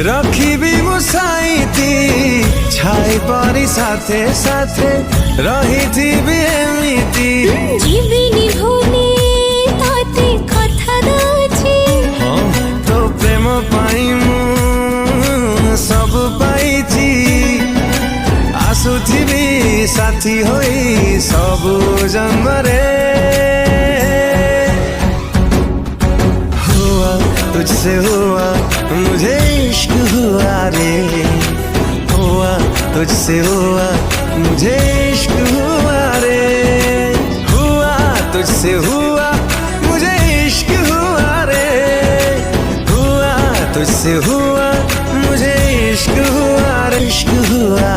रखी मुसाईती छाई परी साथे साथे रही थी भी एमिती जीविनी भूले ताते कथा दउछि तो प्रेम पाई मु सब पाइछि आसुथिबी साथी होई सब जन्मरे हुआ तुझसे हुआ मुझे इश्क हुआ रे हुआ तुझसे हुआ मुझे इश्क हुआ रे हुआ तुझसे हुआ मुझे इश्क हुआ रे हुआ तुझसे हुआ मुझे इश्क हुआ रे इश्क हुआ